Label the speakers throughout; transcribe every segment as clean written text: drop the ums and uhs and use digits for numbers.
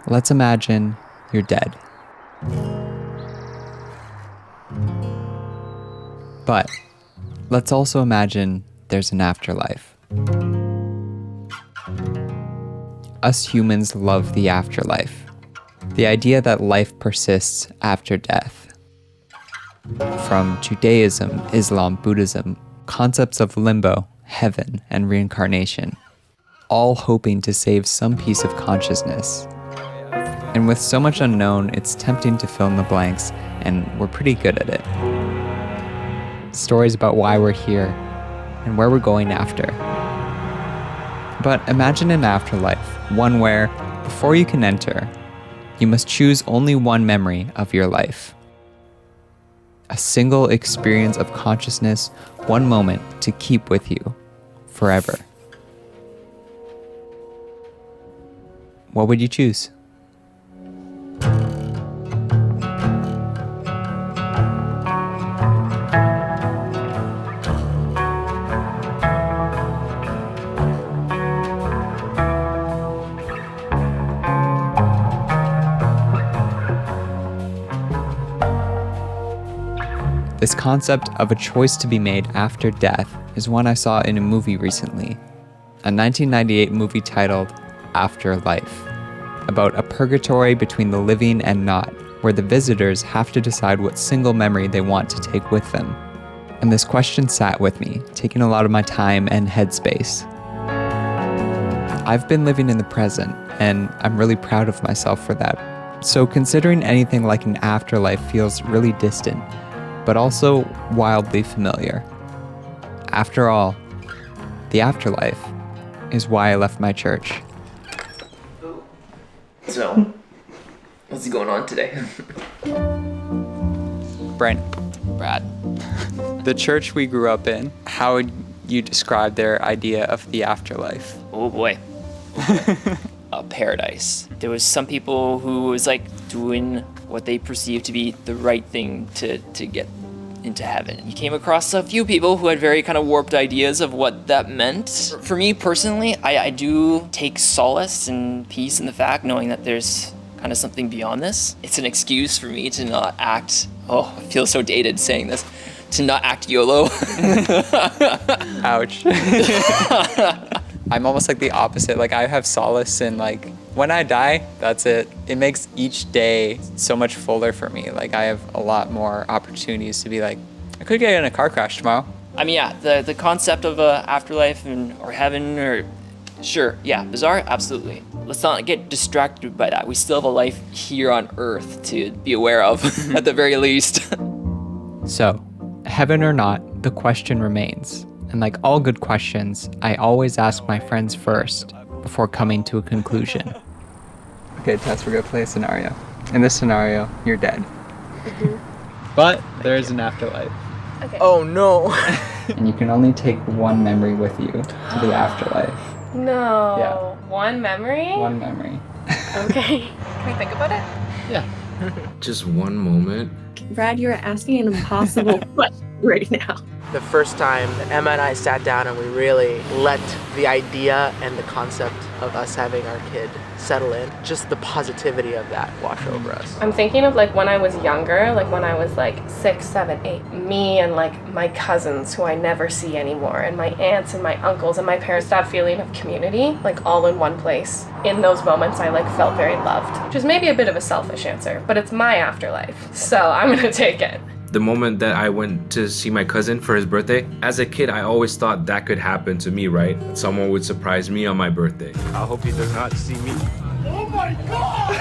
Speaker 1: Let's imagine you're dead. But let's also imagine there's an afterlife. Us humans love the afterlife. The idea that life persists after death. From Judaism, Islam, Buddhism, concepts of limbo, heaven, and reincarnation, all hoping to save some piece of consciousness. And with so much unknown, it's tempting to fill in the blanks, and we're pretty good at it. Stories about why we're here and where we're going after. But imagine an afterlife, one where, before you can enter, you must choose only one memory of your life. A single experience of consciousness, one moment to keep with you forever. What would you choose? This concept of a choice to be made after death is one I saw in a movie recently, a 1998 movie titled Afterlife, about a purgatory between the living and not, where the visitors have to decide what single memory they want to take with them. And this question sat with me, taking a lot of my time and headspace. I've been living in the present, and I'm really proud of myself for that. So considering anything like an afterlife feels really distant, but also wildly familiar. After all, the afterlife is why I left my church.
Speaker 2: So, what's going on today?
Speaker 1: Brent,
Speaker 3: Brad.
Speaker 1: the church we grew up in, how would you describe their idea of the afterlife?
Speaker 3: Oh boy. A paradise. There was some people who was like doing what they perceived to be the right thing to get into heaven. You came across a few people who had very kind of warped ideas of what that meant. For me personally, I do take solace and peace in the fact knowing that there's kind of something beyond this. It's an excuse for me to not act, I feel so dated saying this, to not act YOLO.
Speaker 1: Ouch. I'm almost like the opposite. Like I have solace in like, when I die, that's it. It makes each day so much fuller for me. Like I have a lot more opportunities to be like, I could get in a car crash tomorrow.
Speaker 3: I mean, yeah, the concept of a afterlife or heaven or sure, yeah, bizarre, absolutely. Let's not get distracted by that. We still have a life here on Earth to be aware of, at the very least.
Speaker 1: So, heaven or not, the question remains. And like all good questions, I always ask my friends first before coming to a conclusion. Okay, Tess, we're gonna play a scenario. In this scenario, you're dead. Mm-hmm. But there is an afterlife.
Speaker 4: Okay.
Speaker 2: Oh no.
Speaker 1: And you can only take one memory with you to the afterlife.
Speaker 4: No.
Speaker 1: Yeah.
Speaker 4: One memory?
Speaker 1: One memory.
Speaker 4: Okay. Can we think about it?
Speaker 1: Yeah.
Speaker 5: Just one moment.
Speaker 6: Brad, you're asking an impossible question right now.
Speaker 2: The first time that Emma and I sat down and we really let the idea and the concept of us having our kid settle in, just the positivity of that wash over us.
Speaker 4: I'm thinking of like when I was younger, like when I was like 6, 7, 8. Me and like my cousins who I never see anymore, and my aunts and my uncles and my parents, that feeling of community, like all in one place. In those moments, I like felt very loved, which is maybe a bit of a selfish answer, but it's my afterlife, so I'm gonna take it.
Speaker 5: The moment that I went to see my cousin for his birthday, as a kid, I always thought that could happen to me, right? Someone would surprise me on my birthday.
Speaker 7: I hope he does not see me.
Speaker 8: Oh my God!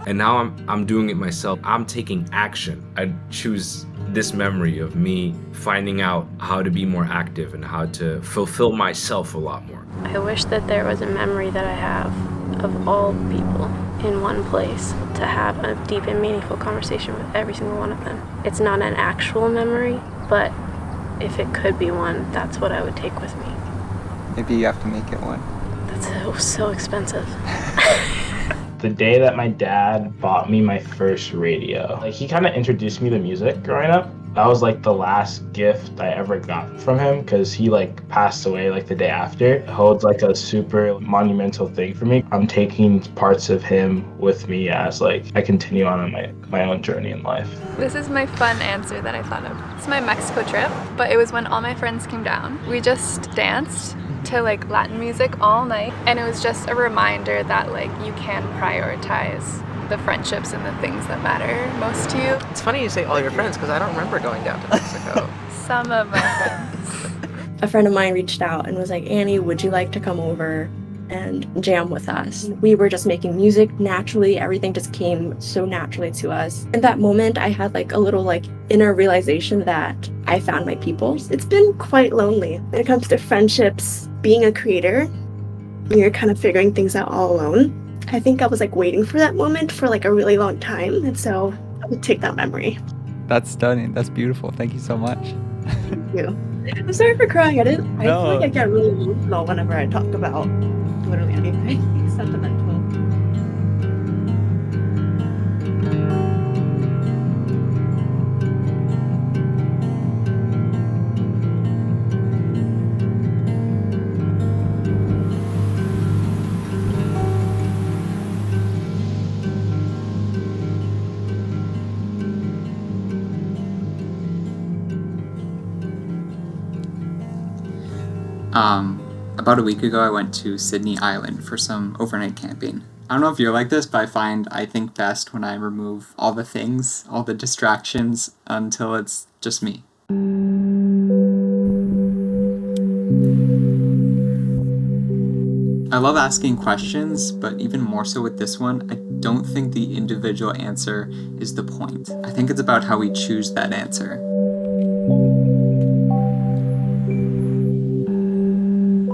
Speaker 5: And now I'm doing it myself. I'm taking action. I choose this memory of me finding out how to be more active and how to fulfill myself a lot more.
Speaker 9: I wish that there was a memory that I have of all people in one place to have a deep and meaningful conversation with every single one of them. It's not an actual memory, but if it could be one, that's what I would take with me.
Speaker 1: Maybe you have to make it one.
Speaker 9: That's so expensive.
Speaker 7: The day that my dad bought me my first radio, like he kind of introduced me to music growing up.
Speaker 10: That was like the last gift I ever got from him because he like passed away like the day after. It holds like a super monumental thing for me. I'm taking parts of him with me as like I continue on my own journey in life.
Speaker 11: This is my fun answer that I thought of. It's my Mexico trip, but it was when all my friends came down. We just danced to like Latin music all night, and it was just a reminder that like you can prioritize the friendships and the things that matter most to you.
Speaker 2: It's funny you say all your friends because I don't remember going down to Mexico.
Speaker 11: Some of my friends.
Speaker 6: A friend of mine reached out and was like, Annie, would you like to come over and jam with us? We were just making music naturally. Everything just came so naturally to us. In that moment, I had like a little like inner realization that I found my people. It's been quite lonely when it comes to friendships. Being a creator, you're kind of figuring things out all alone. I think I was like waiting for that moment for like a really long time. And so I would take that memory.
Speaker 1: That's stunning. That's beautiful. Thank you so much.
Speaker 6: Thank you. I'm sorry for crying. I feel like I get really emotional whenever I talk about literally anything sentimental.
Speaker 1: About a week ago, I went to Sydney Island for some overnight camping. I don't know if you're like this, but I think best when I remove all the things, all the distractions, until it's just me. I love asking questions, but even more so with this one, I don't think the individual answer is the point. I think it's about how we choose that answer.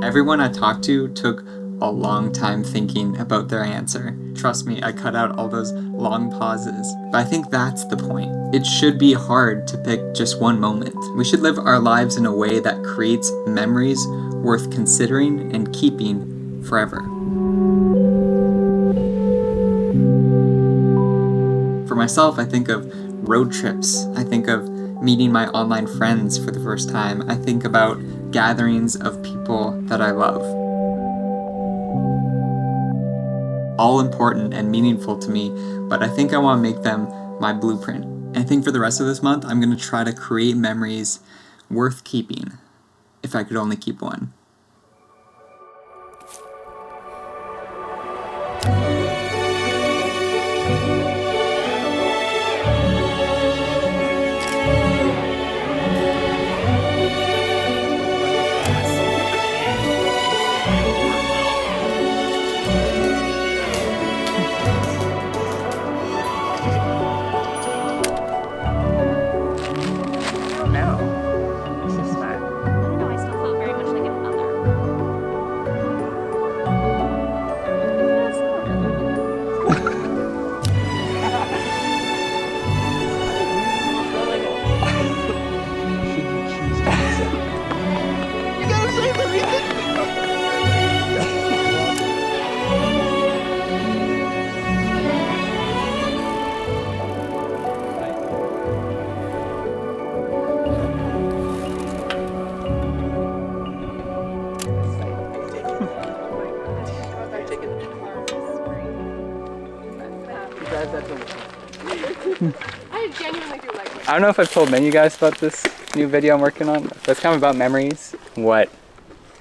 Speaker 1: Everyone I talked to took a long time thinking about their answer. Trust me, I cut out all those long pauses. But I think that's the point. It should be hard to pick just one moment. We should live our lives in a way that creates memories worth considering and keeping forever. For myself, I think of road trips. I think of meeting my online friends for the first time. I think about gatherings of people that I love. All important and meaningful to me, but I think I want to make them my blueprint. And I think for the rest of this month, I'm going to try to create memories worth keeping, if I could only keep one. I don't know if I've told many of you guys about this new video I'm working on, but it's kind of about memories, what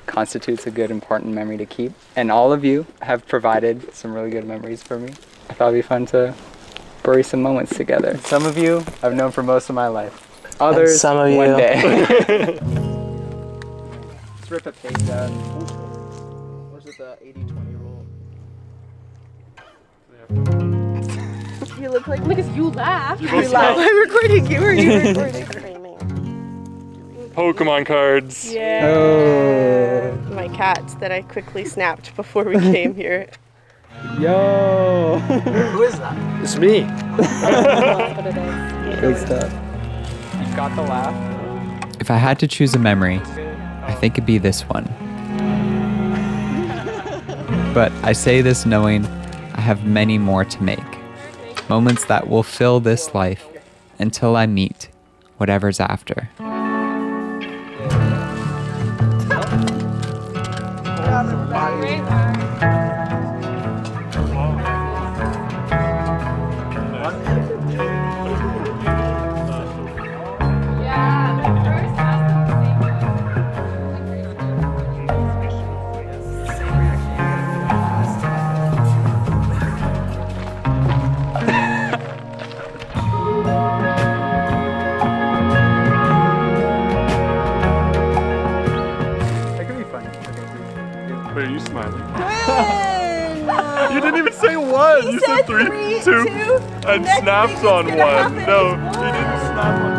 Speaker 1: constitutes a good, important memory to keep. And all of you have provided some really good memories for me. I thought it'd be fun to bury some moments together. Some of you I've known for most of my life. Others,
Speaker 2: and some of you.
Speaker 1: one day. Let's rip a page out.
Speaker 2: Was it the 80-20 rule?
Speaker 4: You look like because you laughed.
Speaker 2: You laughed.
Speaker 4: I'm recording you or you recording?
Speaker 7: Pokemon cards.
Speaker 4: Yeah.
Speaker 1: Oh.
Speaker 4: My cat that I quickly snapped before we came here.
Speaker 1: Yo.
Speaker 2: Who is that?
Speaker 7: It's me.
Speaker 1: Good stuff. You got the laugh. If I had to choose a memory, I think it'd be this one. But I say this knowing I have many more to make. Moments that will fill this life until I meet whatever's after.
Speaker 7: Wait, are you smiling? You didn't even say one! You said three, two, and snaps on one. No, he didn't snap on